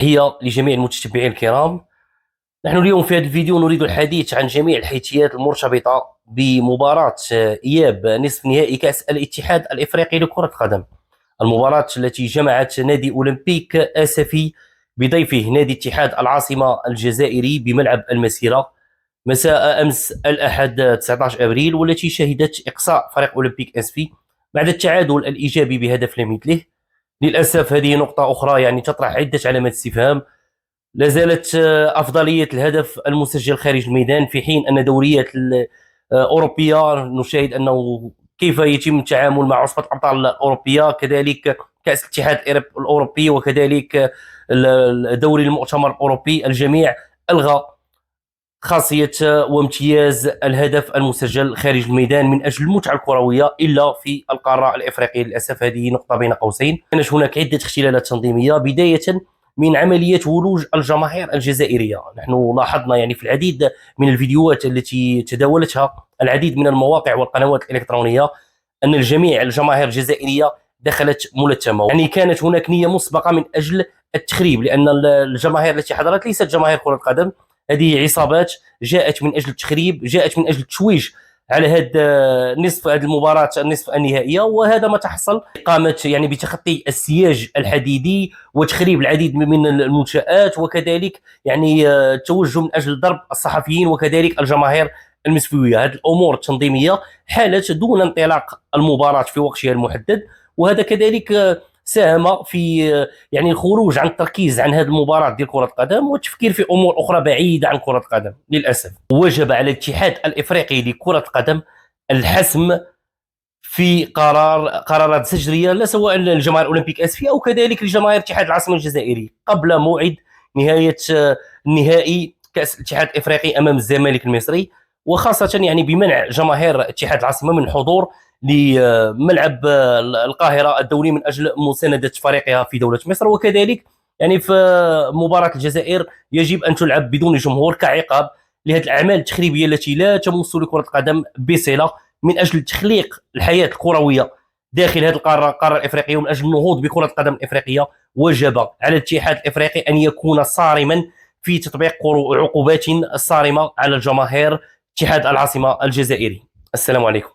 هي لجميع المتتبعين الكرام. نحن اليوم في هذا الفيديو نريد الحديث عن جميع الحيثيات المرتبطة بمباراة إياب نصف نهائي كأس الاتحاد الإفريقي لكرة القدم، المباراة التي جمعت نادي أولمبيك آسفي بضيفه نادي اتحاد العاصمة الجزائري بملعب المسيرة مساء أمس الأحد 19 أبريل، والتي شهدت إقصاء فريق أولمبيك آسفي بعد التعادل الإيجابي بهدف لمثله. للأسف هذه نقطة أخرى تطرح عدة علامات استفهام. لا زالت أفضلية الهدف المسجل خارج الميدان، في حين أن دوريات الأوروبية نشاهد أنه كيف يتم التعامل مع عصبة الأبطال الأوروبية، كذلك كأس الاتحاد الأوروبي، وكذلك دوري المؤتمر الأوروبي. الجميع ألغى خاصية وامتياز الهدف المسجل خارج الميدان من أجل المتعة الكروية إلا في القارة الإفريقية. للأسف هذه نقطة بين قوسين. كانت هناك عدة اختلالات تنظيمية، بداية من عملية ولوج الجماهير الجزائرية. نحن لاحظنا في العديد من الفيديوهات التي تداولتها العديد من المواقع والقنوات الإلكترونية أن الجماهير الجزائرية دخلت ملثمة. كانت هناك نية مسبقة من أجل التخريب، لأن الجماهير التي حضرت ليست جماهير كرة قدم، هذه عصابات جاءت من اجل التخريب، جاءت من اجل التشويش على هذا المباراه النصف النهائيه. وهذا ما تحصل، قامت بتخطي السياج الحديدي وتخريب العديد من المنشآت، وكذلك التوجه من اجل ضرب الصحفيين وكذلك الجماهير المسفويه. هذه الامور التنظيميه حالت دون انطلاق المباراه في وقتها المحدد، وهذا كذلك ساهم في الخروج عن التركيز عن هذه المباراه ديال كره القدم والتفكير في امور اخرى بعيده عن كره القدم. للاسف وجب على الاتحاد الافريقي لكره القدم الحسم في قرارات زجريه، لا سواء للجماهير الاولمبيك اسفي او كذلك لجماهير اتحاد العاصمه الجزائري، قبل موعد نهايه النهائي كاس الاتحاد الافريقي امام الزمالك المصري، وخاصه بمنع جماهير اتحاد العاصمه من الحضور لملعب القاهره الدولي من اجل مسانده فريقها في دوله مصر. وكذلك في مباراه الجزائر يجب ان تلعب بدون جمهور كعقاب لهذه الاعمال التخريبيه التي لا تمس لكره القدم بصله، من اجل تخليق الحياه الكرويه داخل هذه القاره الافريقيه ومن اجل النهوض بكره القدم الافريقيه. وجب على الاتحاد الافريقي ان يكون صارما في تطبيق عقوبات صارمه على الجماهير اتحاد العاصمه الجزائري. السلام عليكم.